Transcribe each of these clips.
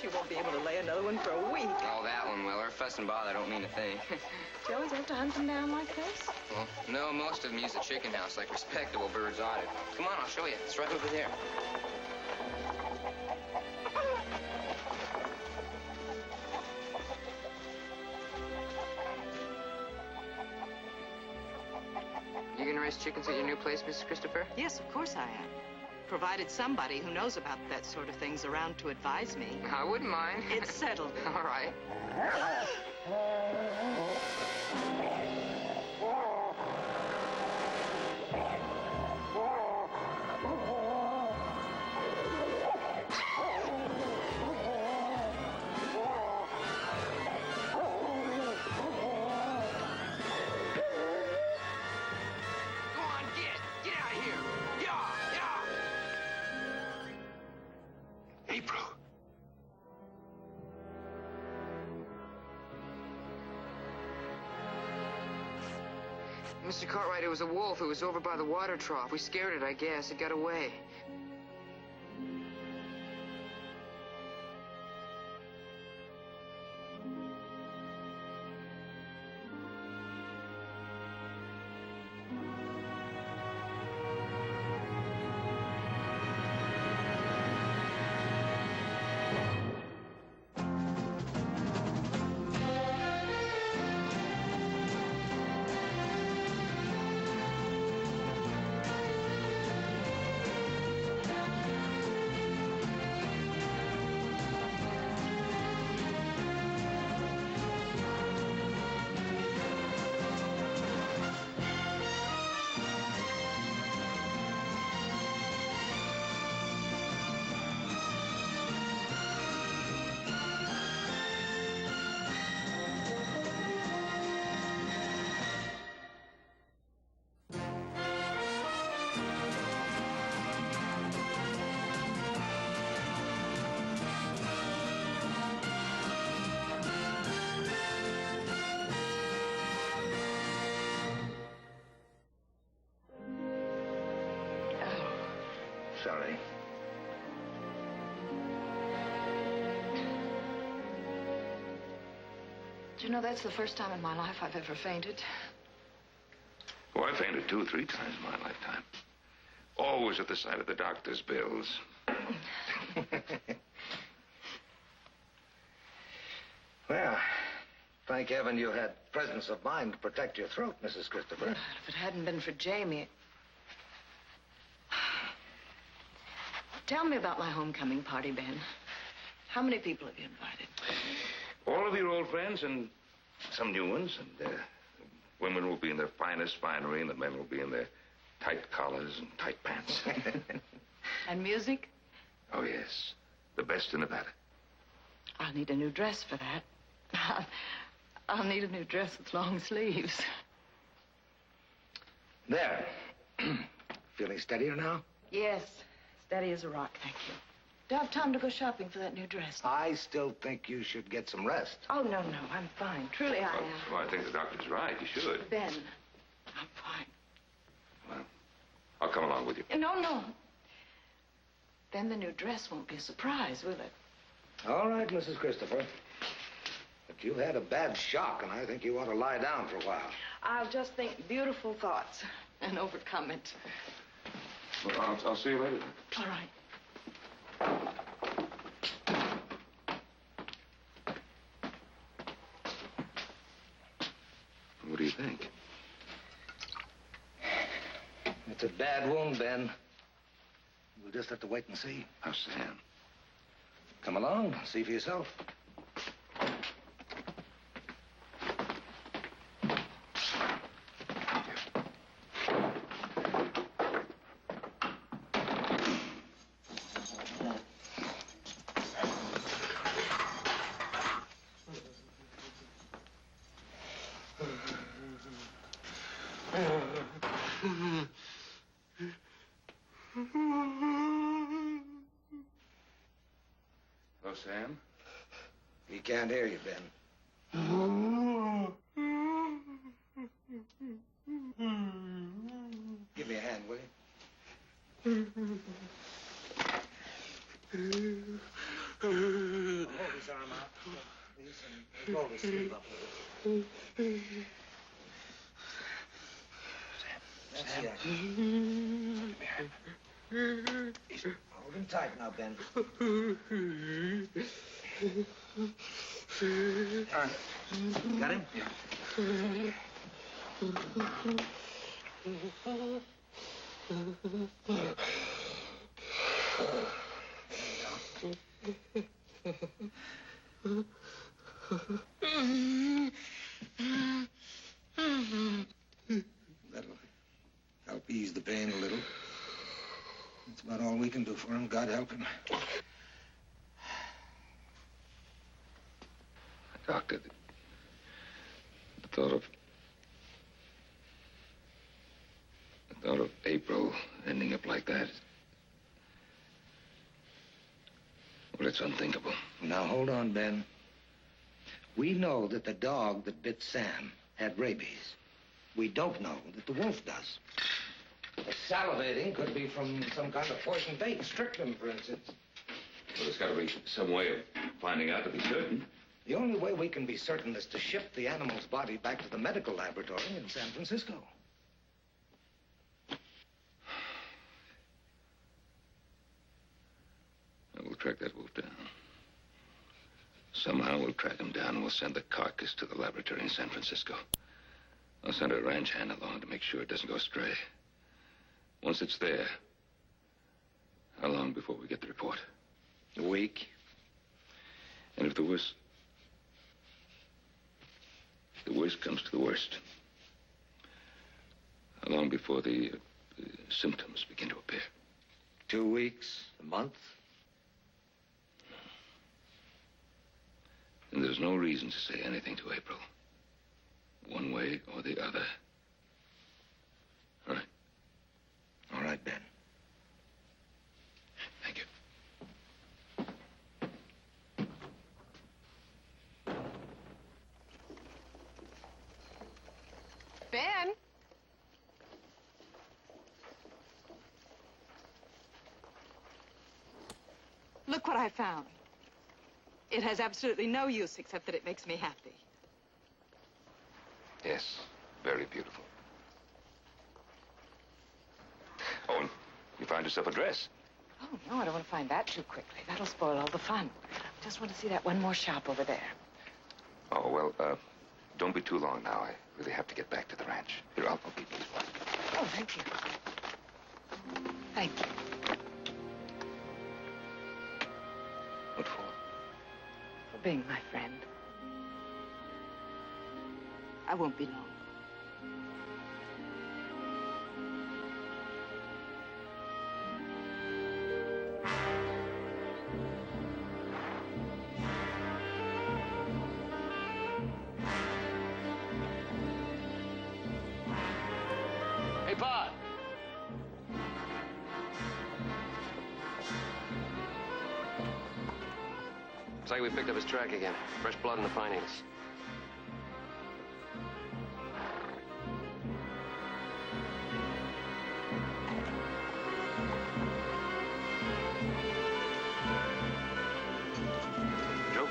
she won't be able to lay another one for a week. Oh, that one, Willer. Fuss and bother don't mean a thing. Do you always have to hunt them down like this? Well, no, most of them use a chicken house like respectable birds ought to. Come on, I'll show you. It's right over there. You gonna raise chickens at your new place, Mrs. Christopher? Yes, of course I am. Provided somebody who knows about that sort of thing's around to advise me. I wouldn't mind. It's settled. All right. Mr. Cartwright, it was a wolf. It was over by the water trough. We scared it, I guess. It got away. Sorry. Do you know that's the first time in my life I've ever fainted? Oh, I fainted 2 or 3 times in my lifetime. Always at the sight of the doctor's bills. Well, thank heaven you had presence of mind to protect your throat, Mrs. Christopher. If it hadn't been for Jamie... Tell me about my homecoming party, Ben. How many people have you invited? All of your old friends and some new ones. And women will be in their finest finery, and the men will be in their tight collars and tight pants. And music? Oh, yes. The best in Nevada. I'll need a new dress for that. I'll need a new dress with long sleeves. There. Feeling steadier now? Yes. Steady as a rock, thank you. Do I have time to go shopping for that new dress? I still think you should get some rest. Oh, no, I'm fine. Truly, I am. Well, I think the doctor's right. You should. Ben, I'm fine. Well, I'll come along with you. No. Then the new dress won't be a surprise, will it? All right, Mrs. Christopher. But you had a bad shock, and I think you ought to lie down for a while. I'll just think beautiful thoughts and overcome it. Well, I'll see you later. All right. What do you think? It's a bad wound, Ben. We'll just have to wait and see. How's Sam? Come along, see for yourself. Hello, Sam? He can't hear you, Ben. Give me a hand, will you? Roll the sleeve up a little. Sam. Come here. Hold him tight now, Ben. All right. Got him? Yeah. That'll help ease the pain a little. That's about all we can do for him. God help him. Doctor, the thought of April ending up like that. Well, it's unthinkable. Now, hold on, Ben. We know that the dog that bit Sam had rabies. We don't know that the wolf does. The salivating could be from some kind of poison bait, strychnine, for instance. Well, there's got to be some way of finding out to be certain. The only way we can be certain is to ship the animal's body back to the medical laboratory in San Francisco. We'll track that wolf down. Somehow we'll track him down and we'll send the carcass to the laboratory in San Francisco. I'll send a ranch hand along to make sure it doesn't go astray. Once it's there, how long before we get the report? A week. And if the worst comes to the worst, how long before the symptoms begin to appear? 2 weeks, a month. And there's no reason to say anything to April, one way or the other. All right? All right, Ben. Thank you. Ben? Look what I found. It has absolutely no use except that it makes me happy. Yes, very beautiful. Oh, and you found yourself a dress. Oh, no, I don't want to find that too quickly. That'll spoil all the fun. I just want to see that one more shop over there. Oh, well, don't be too long now. I really have to get back to the ranch. Here, I'll keep these ones. Oh, thank you. Thank you. What for? For being my friend. I won't be long. Hey, Pa! Looks like we picked up his track again. Fresh blood in the findings. Joe?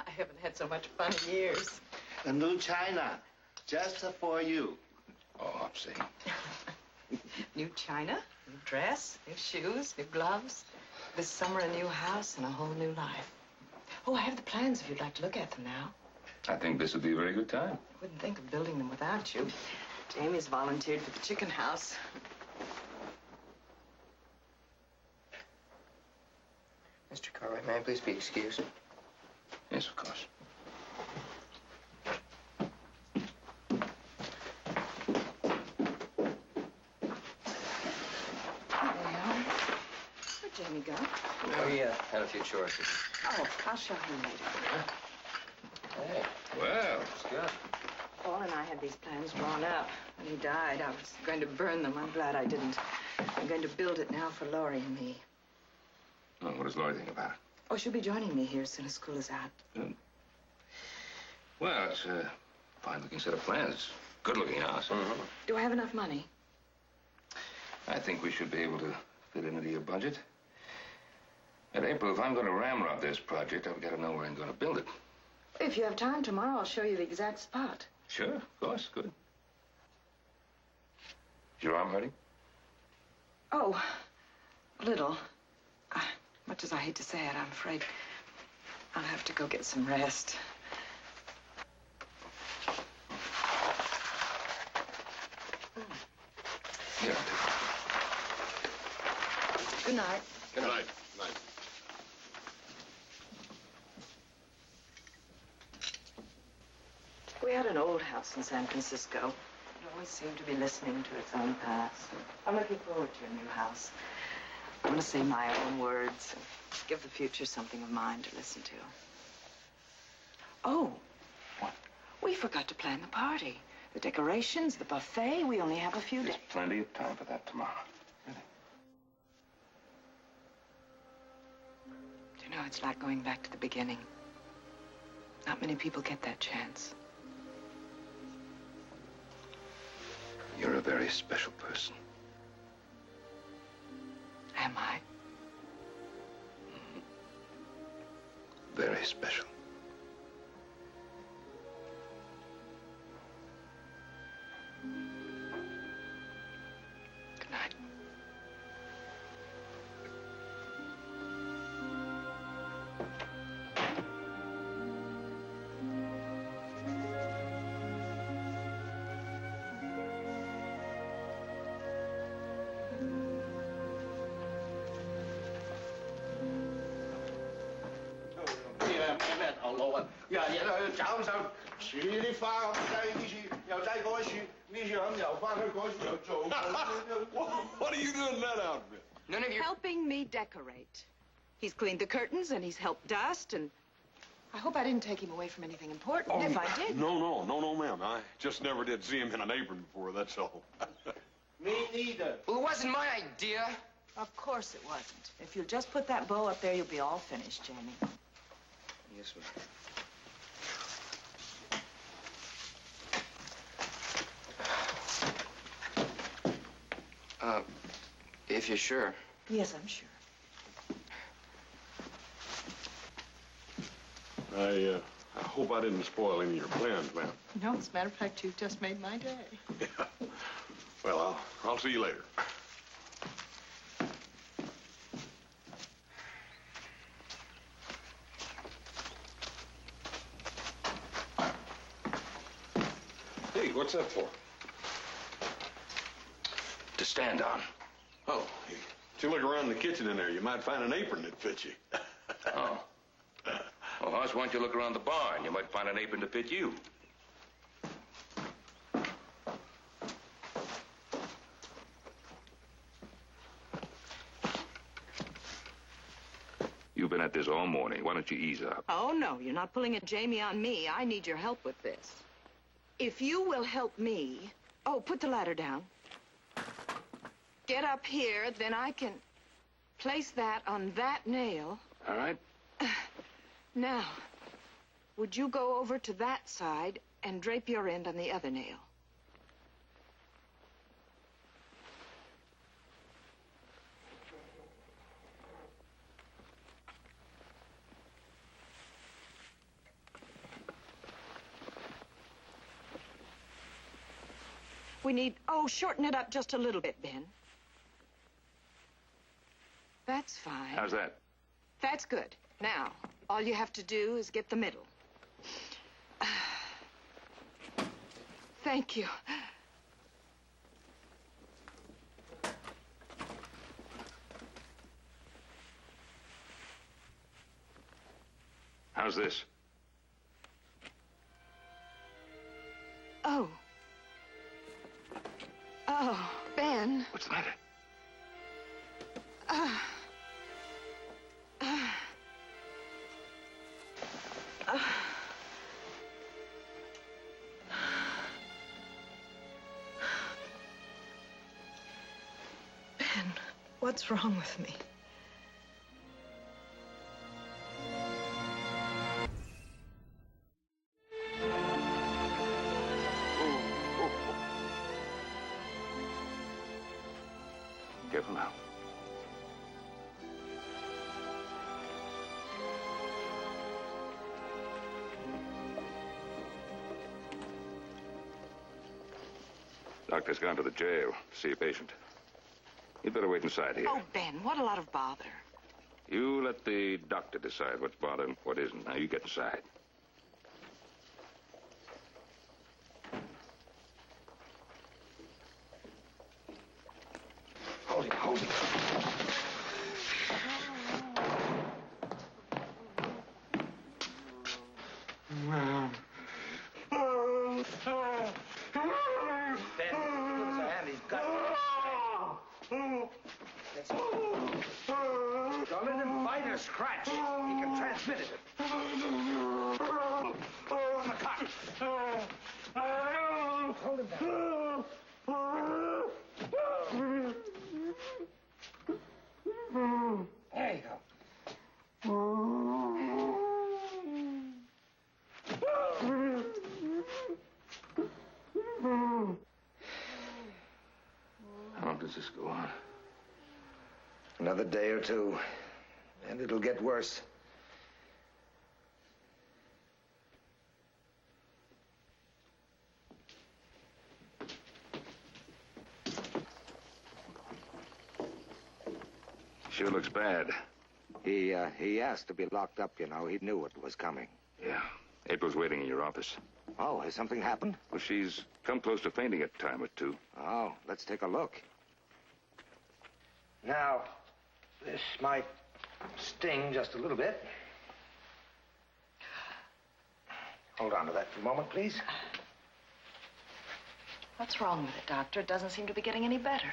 I haven't had so much fun in years. A new china, just for you. Oh, upset. New china, new dress, new shoes, new gloves. This summer, a new house and a whole new life. Oh, I have the plans if you'd like to look at them now. I think this would be a very good time. I wouldn't think of building them without you. Jamie's volunteered for the chicken house. Cartwright, may I please be excused? Yes, of course. Where'd Jamie go? We had a few chores. Oh, I'll show him later. Hey, Well, it's good. Paul and I had these plans drawn up. When he died, I was going to burn them. I'm glad I didn't. I'm going to build it now for Laurie and me. oh, what does Laurie think about it? Oh, she'll be joining me here as soon as school is out. Well, it's a fine-looking set of plans. Good-looking house. Mm-hmm. Do I have enough money? I think we should be able to fit into your budget. And April, if I'm going to ramrod this project, I've got to know where I'm going to build it. If you have time tomorrow, I'll show you the exact spot. Sure, of course, good. Is your arm hurting? Oh, a little. Much as I hate to say it, I'm afraid I'll have to go get some rest. Here, I'll take it. Good night. Good night. Night. We had an old house in San Francisco. It always seemed to be listening to its own past. I'm looking forward to a new house. I'm going to say my own words and give the future something of mine to listen to. Oh, What? we forgot to plan the party. The decorations, the buffet, we only have a few There's days. plenty of time for that tomorrow. Really? You know, it's like going back to the beginning. Not many people get that chance. You're a very special person. Am I? Very special. Good night. What are you doing in that outfit? None of your... Helping me decorate. He's cleaned the curtains and he's helped dust and... I hope I didn't take him away from anything important. If I did... No, ma'am. I just never did see him in an apron before, that's all. Me neither. Well, it wasn't my idea. Of course it wasn't. If you'll just put that bow up there, you'll be all finished, Jamie. Yes, ma'am. If you're sure. Yes, I'm sure. I hope I didn't spoil any of your plans, ma'am. No, as a matter of fact, you've just made my day. Yeah. Well, I'll see you later. Hey, what's that for? To stand on. Oh, if you look around the kitchen in there, you might find an apron that fits you. Oh. Well, Hoss, why don't you look around the barn? You might find an apron to fit you. You've been at this all morning. Why don't you ease up? Oh, no, you're not pulling a Jamie on me. I need your help with this. If you will help me... Oh, put the ladder down. Get up here, then I can place that on that nail. All right. Now, would you go over to that side and drape your end on the other nail? We need... Oh, shorten it up just a little bit, Ben. That's fine. How's that? That's good. Now, all you have to do is get the middle. Thank you. How's this? Oh. Oh, Ben. What's the matter? Ben, what's wrong with me? Careful now. Doctor's gone to the jail to see a patient. You'd better wait inside here. Oh, Ben, what a lot of bother. You let the doctor decide what's bothering, what isn't. Now, you get inside. Hold him, hold him. Ben, give us a hand. He's got it. That's it. Don't let him bite or scratch. He can transmit it. On the cot. Hold him down. There you go. How long does this go on? Another day or two, and it'll get worse. Sure looks bad. He asked to be locked up, you know. He knew it was coming. Yeah. April's waiting in your office. Oh, has something happened? Well, she's come close to fainting a time or two. Oh, let's take a look. Now, this might sting just a little bit. Hold on to that for a moment, please. What's wrong with it, Doctor? It doesn't seem to be getting any better.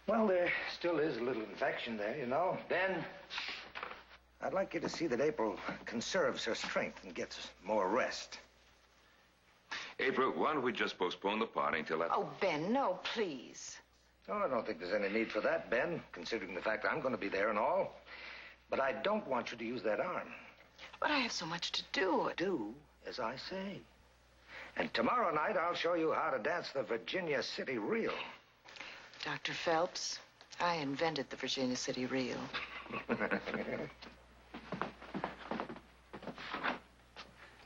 Well, there still is a little infection there, you know. Ben, I'd like you to see that April conserves her strength and gets more rest. April, why don't we just postpone the party until that... Oh, Ben, no, please. Oh, I don't think there's any need for that, Ben, considering the fact I'm going to be there and all. But I don't want you to use that arm. But I have so much to do. Do as I say. And tomorrow night, I'll show you how to dance the Virginia City Reel. Dr. Phelps, I invented the Virginia City Reel.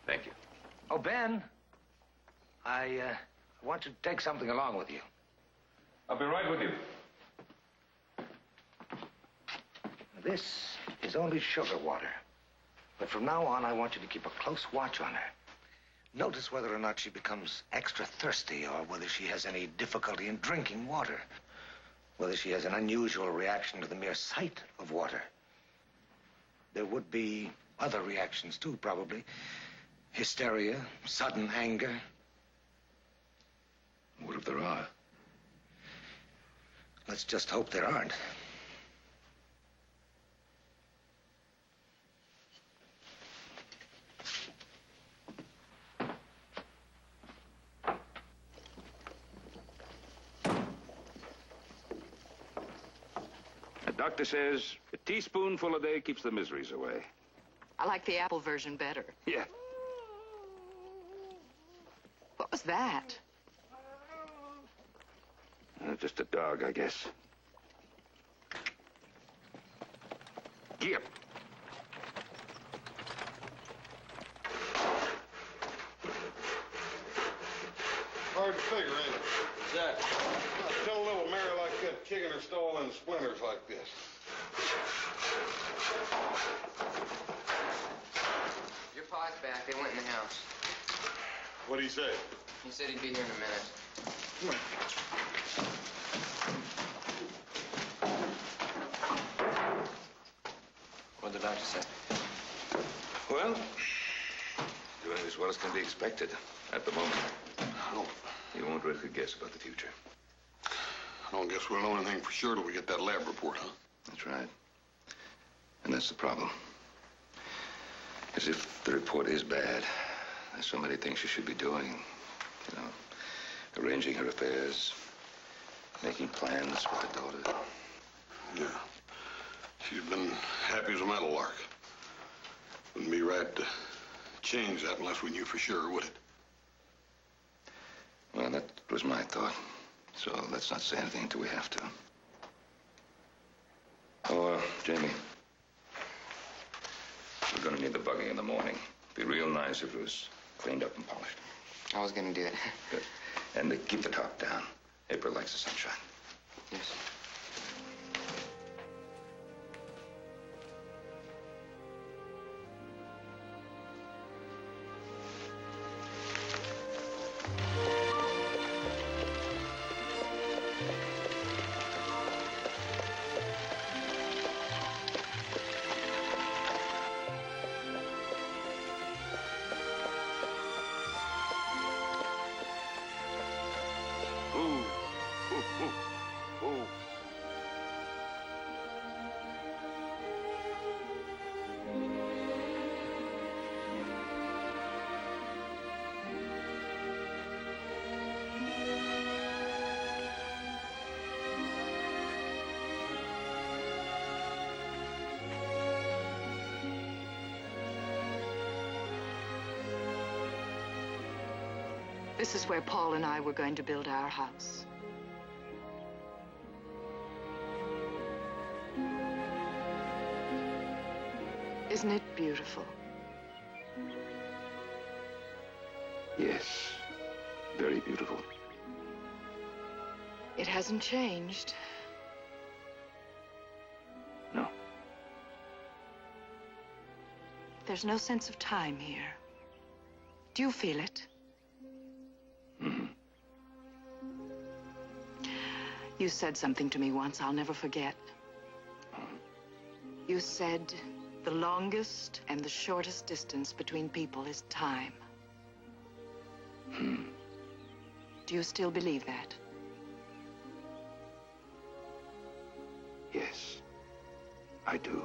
Thank you. Oh, Ben, I want you to take something along with you. I'll be right with you. This is only sugar water. But from now on, I want you to keep a close watch on her. Notice whether or not she becomes extra thirsty or whether she has any difficulty in drinking water. Whether she has an unusual reaction to the mere sight of water. There would be other reactions, too, probably. Hysteria, sudden anger. What if there are? Let's just hope there aren't. The doctor says a teaspoonful a day keeps the miseries away. I like the apple version better. Yeah. What was that? Just a dog, I guess. Yep. Hard to figure, ain't it? Exactly. Tell a little Mary like that kicking her stall into splinters like this. Your pa's back. They went in the house. What'd he say? He said he'd be here in a minute. Come on. What'd the doctor say? Well, doing as well as can be expected at the moment. Oh, You won't risk a guess about the future. I don't guess we'll know anything for sure till we get that lab report, huh? That's right. And that's the problem. As if the report is bad. There's so many things she should be doing. You know, arranging her affairs, making plans for her daughter. Yeah. She's been happy as a meadowlark. Wouldn't be right to change that unless we knew for sure, would it? Well, that was my thought. So let's not say anything until we have to. Oh, Jamie. We're going to need the buggy in the morning. Be real nice if it was cleaned up and polished. I was gonna do it. Good. And keep the top down. April likes the sunshine. Yes. This is where Paul and I were going to build our house. Isn't it beautiful? Yes. Very beautiful. It hasn't changed. No. There's no sense of time here. Do you feel it? Mm-hmm. You said something to me once I'll never forget. You said the longest and the shortest distance between people is time. Hmm. Do you still believe that? Yes. I do.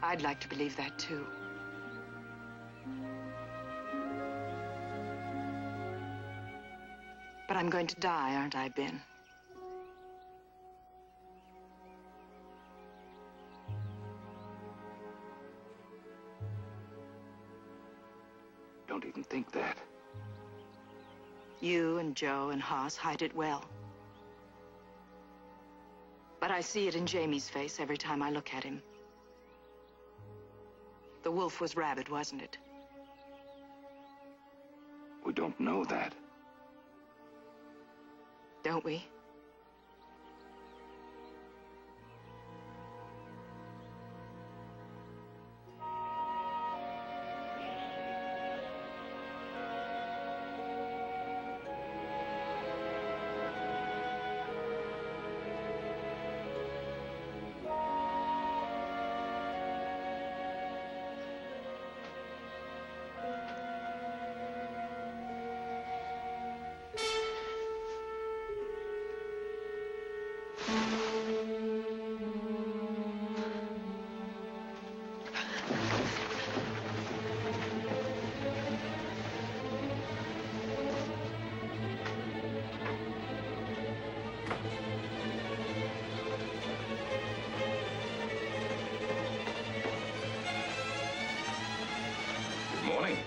I'd like to believe that, too. But I'm going to die, aren't I, Ben? Don't even think that. You and Joe and Haas hide it well. But I see it in Jamie's face every time I look at him. The wolf was rabid, wasn't it? We don't know that. Don't we? Good morning.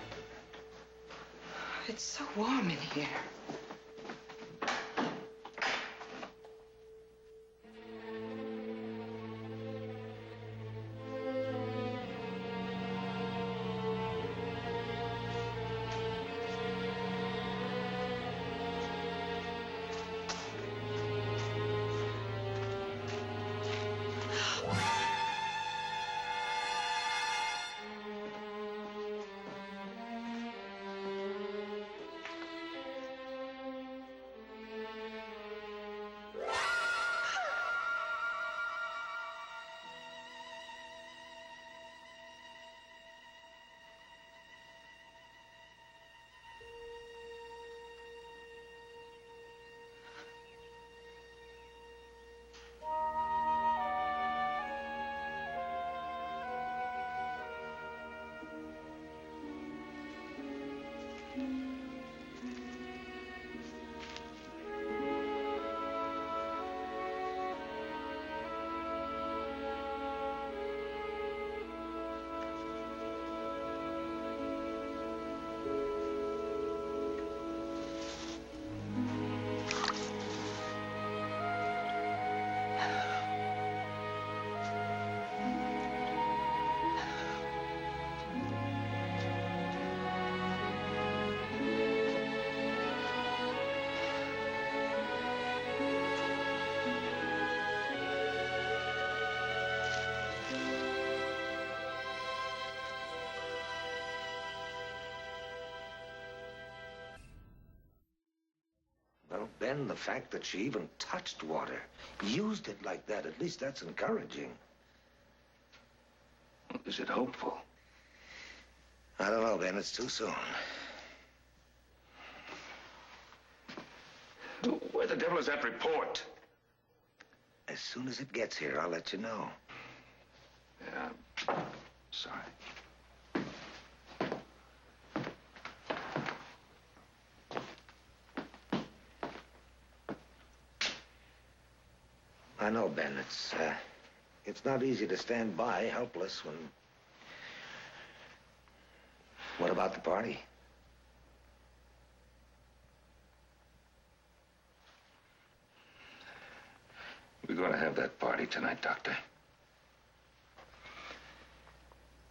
It's so warm in here. Well, Ben, the fact that she even touched water, used it like that, at least that's encouraging. Is it hopeful? I don't know, Ben. It's too soon. Where the devil is that report? As soon as it gets here, I'll let you know. Yeah. Sorry. I know, Ben. It's not easy to stand by, helpless, when... What about the party? We're going to have that party tonight, Doctor.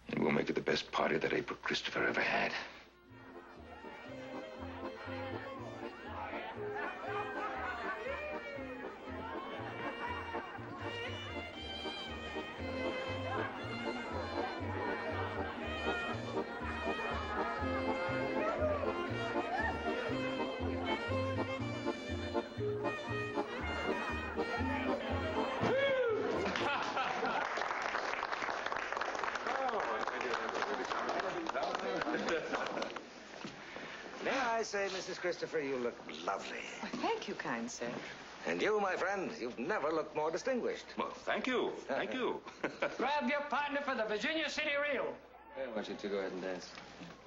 And we'll make it the best party that April Christopher ever had. May I say, Mrs. Christopher, you look lovely. Well, thank you, kind sir. And you, my friend, you've never looked more distinguished. Well, thank you. Thank you. Grab your partner for the Virginia City Reel. I want you to go ahead and dance.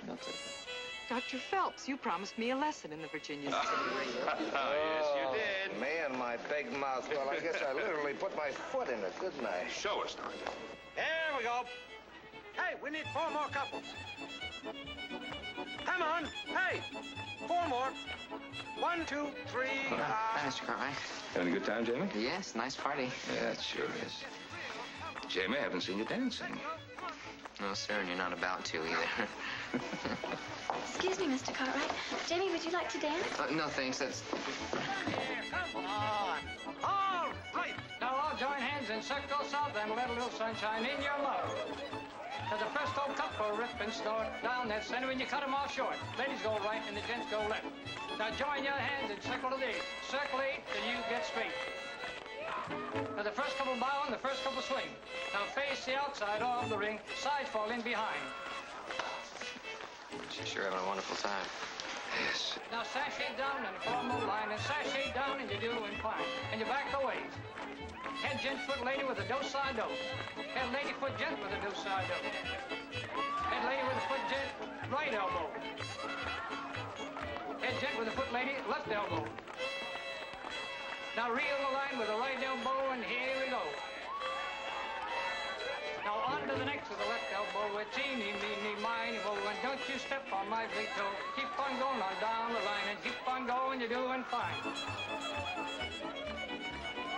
I'll take it. Dr. Phelps, you promised me a lesson in the Virginia City Reel. Yes, you did. Me and my big mouth. Well, I guess I literally put my foot in it, didn't I? Show us, Doctor. Here we go. Hey, we need 4 more couples. Come on. Hey, 4 more. 1, 2, 3. Hi, Mr. Cartwright. Having a good time, Jamie? Yes, nice party. Yeah, it sure is. Jamie, I haven't seen you dancing. No, sir, and you're not about to either. Excuse me, Mr. Cartwright. Jamie, would you like to dance? No, thanks. That's... Come on. All right. Now all join hands in circle south and let a little sunshine in your love. Now the first old couple rip and snort down that center and you cut them off short. Ladies go right and the gents go left. Now join your hands and circle to these. Circle 8 till you get straight. Now the first couple bow and the first couple swing. Now face the outside of the ring, sides fall in behind. She's sure having a wonderful time. Yes. Now sashay down and form a line and sashay down and you're doing fine. And you back away. Head gent foot lady with a do-side-do. Head lady foot gent with a do-side-do. Head lady with a foot gent right elbow. Head gent with a foot lady left elbow. Now reel the line with the right elbow and here we go. Now on to the next with the left elbow with teeny, meeny, miny, mo. And don't you step on my big toe. Keep on going on down the line and keep on going, you're doing fine.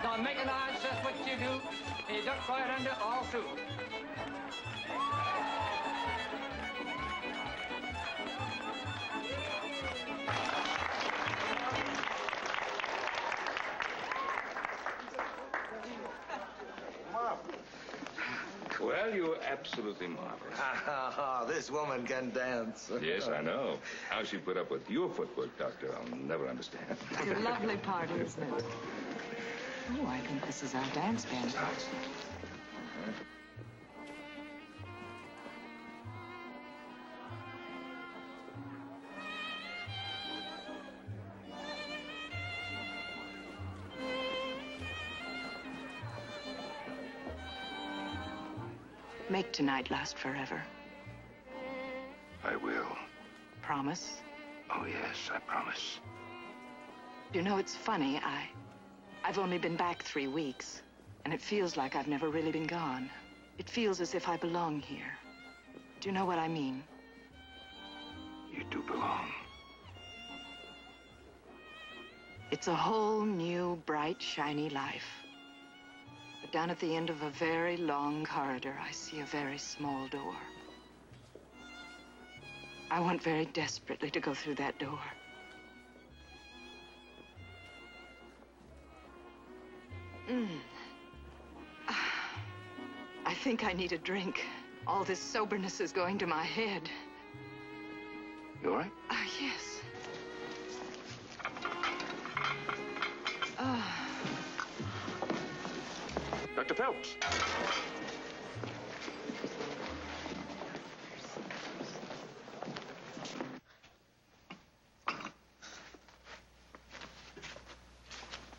Now make an odds, that's what you do. And you duck right under all through. Well, you're absolutely marvelous. This woman can dance. Yes, I know. How she put up with your footwork, Doctor, I'll never understand. It's a lovely party, isn't it? Oh, I think this is our dance band. Make tonight last forever. I will. Promise? Oh, yes, I promise. You know, it's funny. I've only been back 3 weeks, and it feels like I've never really been gone. It feels as if I belong here. Do you know what I mean? You do belong. It's a whole new, bright, shiny life. But down at the end of a very long corridor, I see a very small door. I want very desperately to go through that door. I think I need a drink. All this soberness is going to my head. You all right? Yes. Dr. Phelps.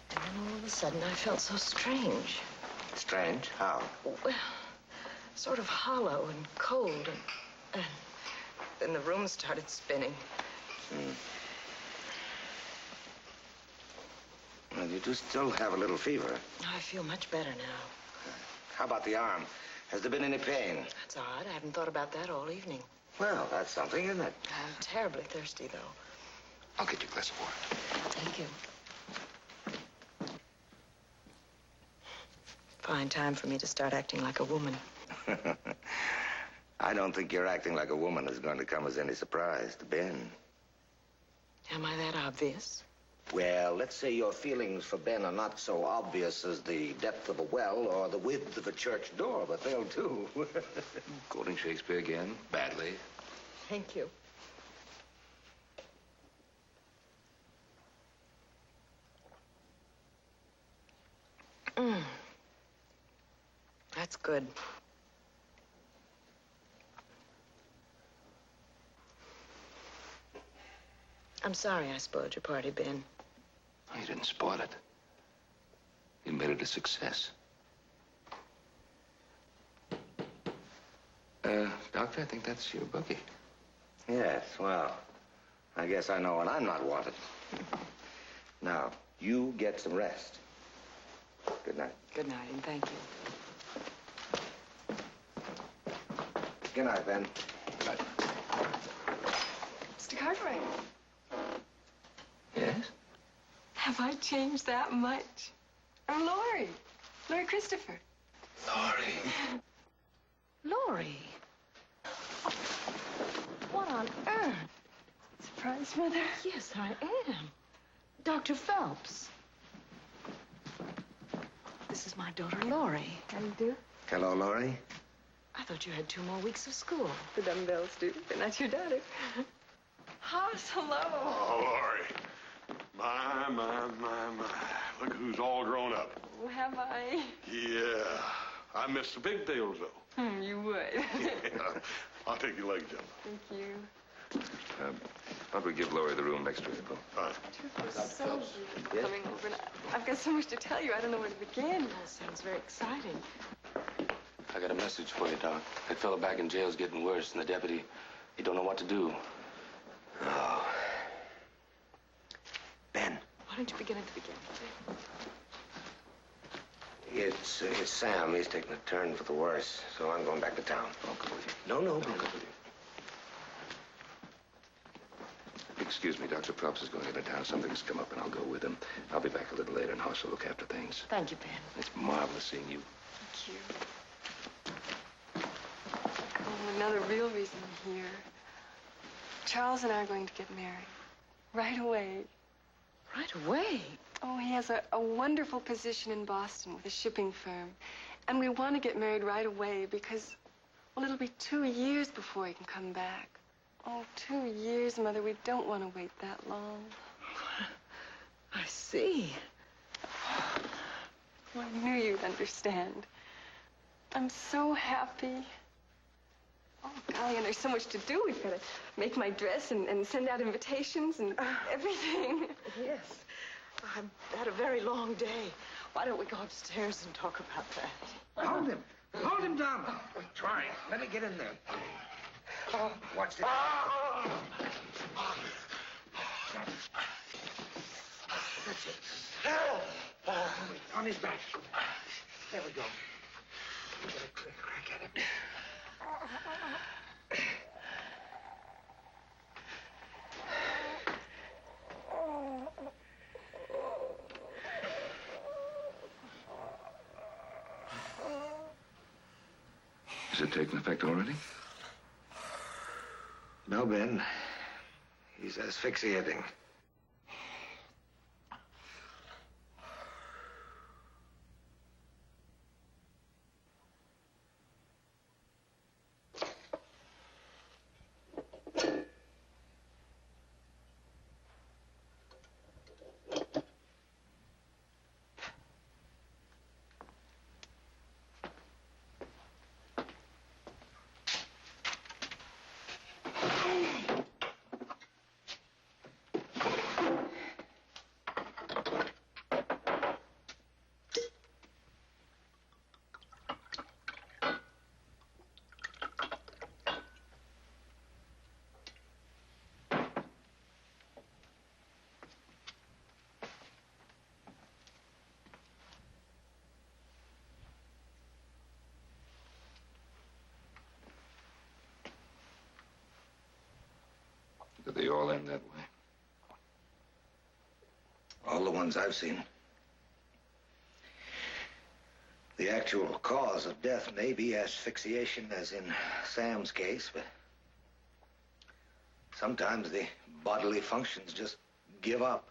And then all of a sudden, I felt so strange. Strange? How? Well, sort of hollow and cold, and then the room started spinning. Well, you do still have a little fever. I feel much better now. How about the arm? Has there been any pain? That's odd. I haven't thought about that all evening. Well, that's something, isn't it? I'm terribly thirsty, though. I'll get you a glass of water. Thank you. Fine time for me to start acting like a woman. I don't think your acting like a woman is going to come as any surprise to Ben. Am I that obvious? Well, let's say your feelings for Ben are not so obvious as the depth of a well or the width of a church door, but they'll do. Quoting Shakespeare again? Badly. Thank you. That's good. I'm sorry I spoiled your party, Ben. You didn't spoil it. You made it a success. Doctor, I think that's your bookie. Yes, well, I guess I know when I'm not wanted. Now, you get some rest. Good night. Good night, and thank you. Good night, Ben. Good night. Mr. Cartwright, Yes? have I changed that much? I'm Laurie. Laurie Christopher. Laurie. Laurie. What on earth? Surprise, Mother? Yes, I am. Dr. Phelps. This is my daughter, Laurie. How do you do? Hello, Laurie. I thought you had 2 more weeks of school. The dumbbells do, but not your daughter. Hoss, hello. Oh, Laurie. My. Look who's all grown up. Oh, have I? Yeah. I miss the big deals, though. You would. I'll take your legs, Gemma. Thank you. Why don't we give Laurie the room next to April? Fine. So you coming over, and I've got so much to tell you. I don't know where to begin. That sounds very exciting. I got a message for you, Doc. That fellow back in jail's getting worse, and the deputy, he don't know what to do. Oh. Ben. Why don't you begin at the beginning? It's Sam. He's taking a turn for the worse, so I'm going back to town. I'll go with you. No. I'll go with you. Excuse me, Dr. Phelps is going into town. Something's come up, and I'll go with him. I'll be back a little later, and Hoss will look after things. Thank you, Ben. It's marvelous seeing you. Thank you. Oh, another real reason I'm here. Charles and I are going to get married. Right away. Right away? Oh, he has a wonderful position in Boston with a shipping firm. And we want to get married right away because, well, it'll be 2 years before he can come back. Oh, 2 years, Mother. We don't want to wait that long. I see. Well, I knew you'd understand. I'm so happy. Oh, golly, and there's so much to do. We've got to make my dress and send out invitations and everything. Yes. I've had a very long day. Why don't we go upstairs and talk about that? Hold him. Hold him down. I'm trying. Let me get in there. Oh, watch this. That's it. On his back. There we go. Get a quick crack at him. Is it taking effect already? No, Ben. He's asphyxiating. all end that way? All the ones I've seen. The actual cause of death may be asphyxiation, as in Sam's case, but sometimes the bodily functions just give up.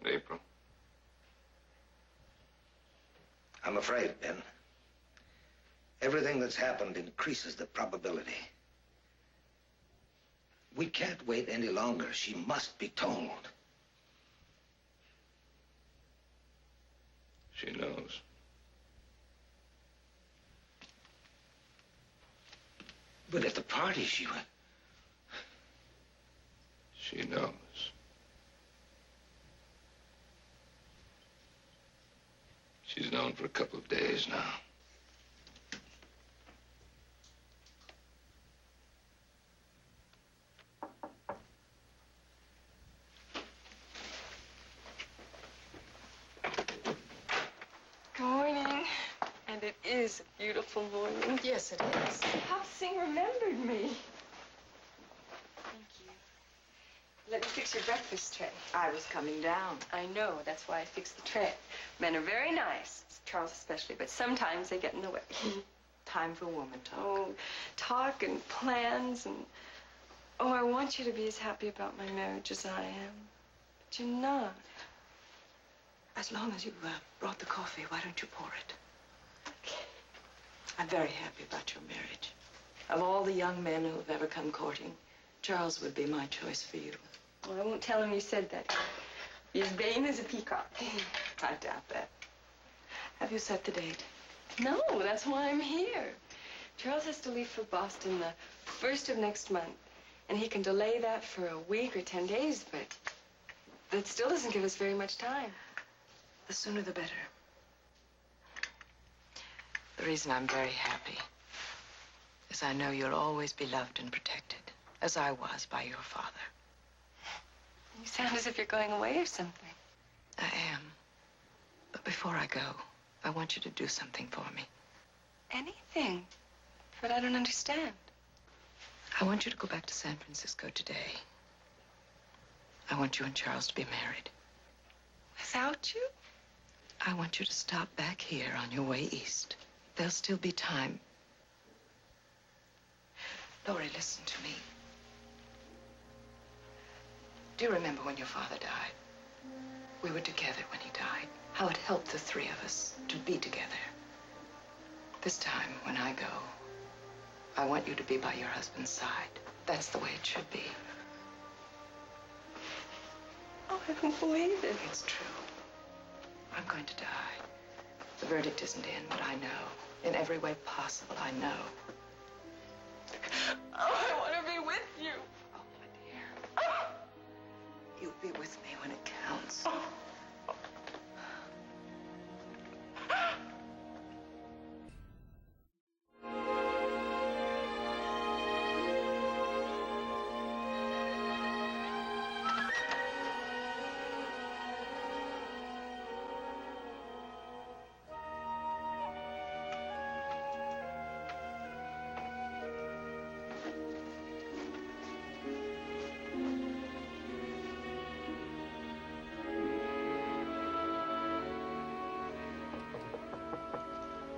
April? I'm afraid, Ben. Everything that's happened increases the probability. We can't wait any longer. She must be told. She knows. But at the party, she went. She knows. She's known for a couple of days now. Good morning. And it is a beautiful morning. Yes, it is. Sing remembered me. Thank you. Let me fix your breakfast tray. I was coming down. I know. That's why I fixed the tray. Men are very nice, Charles especially, but sometimes they get in the way. Time for woman talk. Oh, talk and plans and... Oh, I want you to be as happy about my marriage as I am. But you're not. As long as you brought the coffee, why don't you pour it? Okay. I'm very happy about your marriage. Of all the young men who have ever come courting, Charles would be my choice for you. Well, I won't tell him you said that. He's vain as a peacock. I doubt that. Have you set the date? No, that's why I'm here. Charles has to leave for Boston the 1st of next month, and he can delay that for a week or 10 days, but that still doesn't give us very much time. The sooner the better. The reason I'm very happy is I know you'll always be loved and protected, as I was by your father. You sound as if you're going away or something. I am. But before I go, I want you to do something for me. Anything. But I don't understand. I want you to go back to San Francisco today. I want you and Charles to be married. Without you? I want you to stop back here on your way east. There'll still be time. Laurie, listen to me. Do you remember when your father died? We were together when he died. How it helped the three of us to be together. This time, when I go, I want you to be by your husband's side. That's the way it should be. Oh, I don't believe it. It's true. I'm going to die. The verdict isn't in, but I know. In every way possible, I know. Oh, I want to be with you. Oh, my dear. You'll be with me when it counts.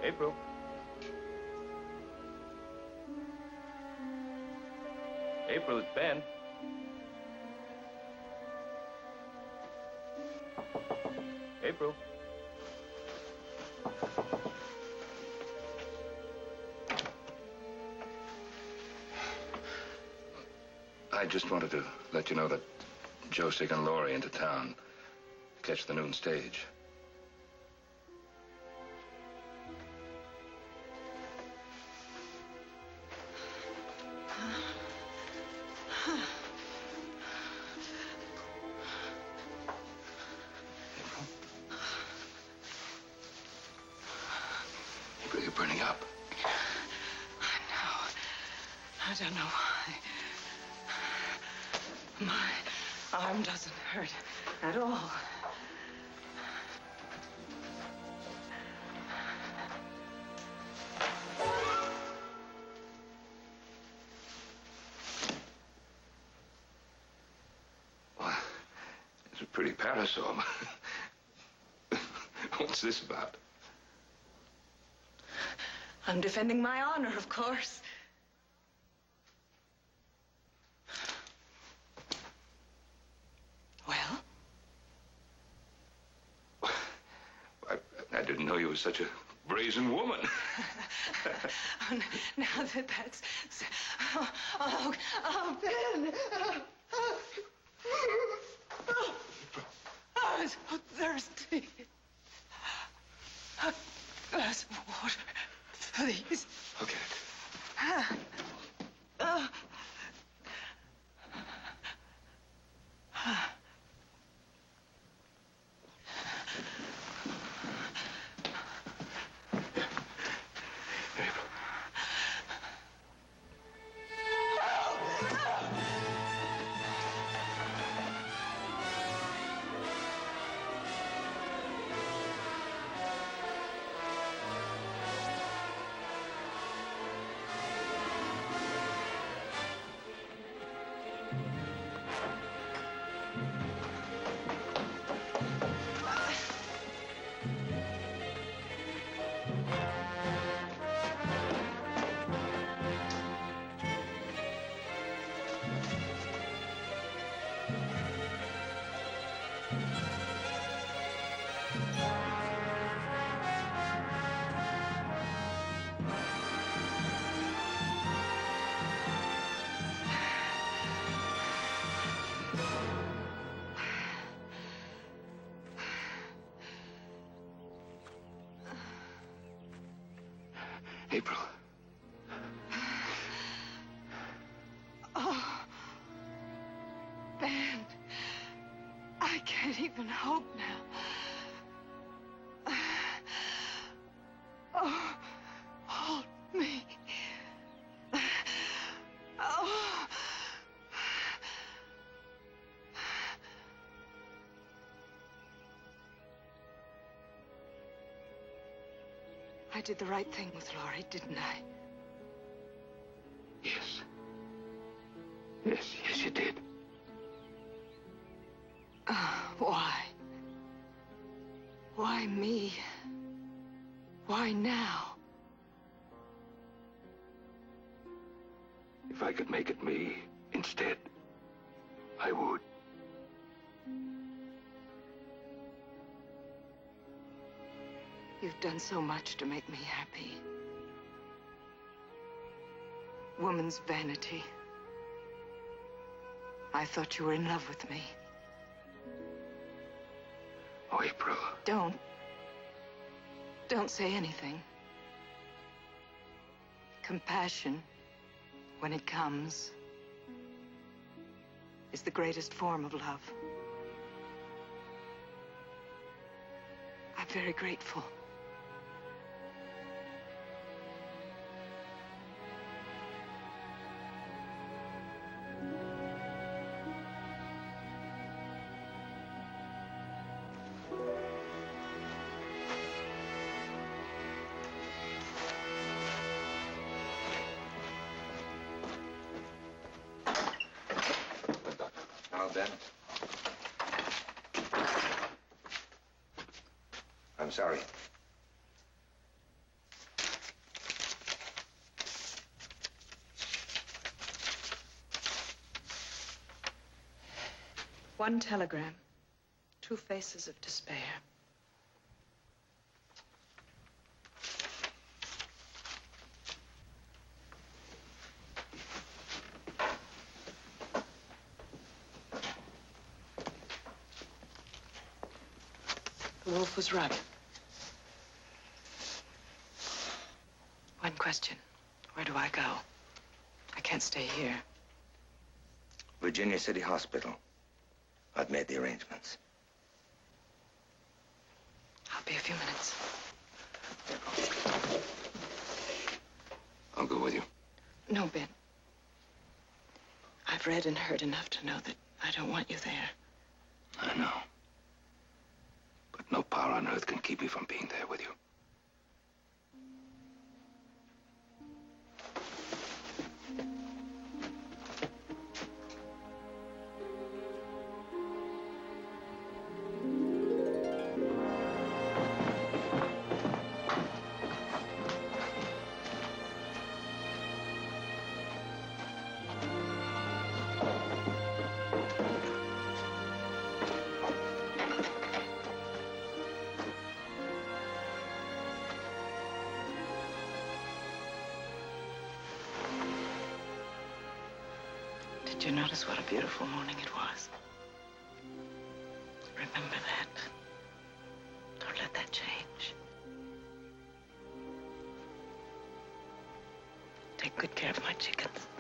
April. April, it's Ben. April. I just wanted to let you know that Joe's taking Laurie into town to catch the noon stage. You're burning up. I know. I don't know why. My arm doesn't hurt at all. a pretty parasol. What's this about? I'm defending my honor, of course. Well? I didn't know you were such a brazen woman. Now that that's... Oh, Ben! I'm so thirsty. A glass of water, please. Okay. April. Oh, Ben, I can't even hope now. Oh, hold me. Oh. I did the right thing with Laurie, didn't I? Yes. Yes, you did. Why? Why me? Why now? If I could make it me instead, I would. You've done so much to make me happy. Woman's vanity. I thought you were in love with me. Oh, April. Don't say anything. Compassion, when it comes, is the greatest form of love. I'm very grateful. Ben. I'm sorry. One telegram, two faces of despair. The wolf was right. One question. Where do I go? I can't stay here. Virginia City Hospital. I've made the arrangements. I'll be a few minutes. I'll go with you. No, Ben. I've read and heard enough to know that I don't want you there. I know. But no power on earth can keep me from being there with you. Did you notice what a beautiful morning it was? Remember that. Don't let that change. Take good care of my chickens.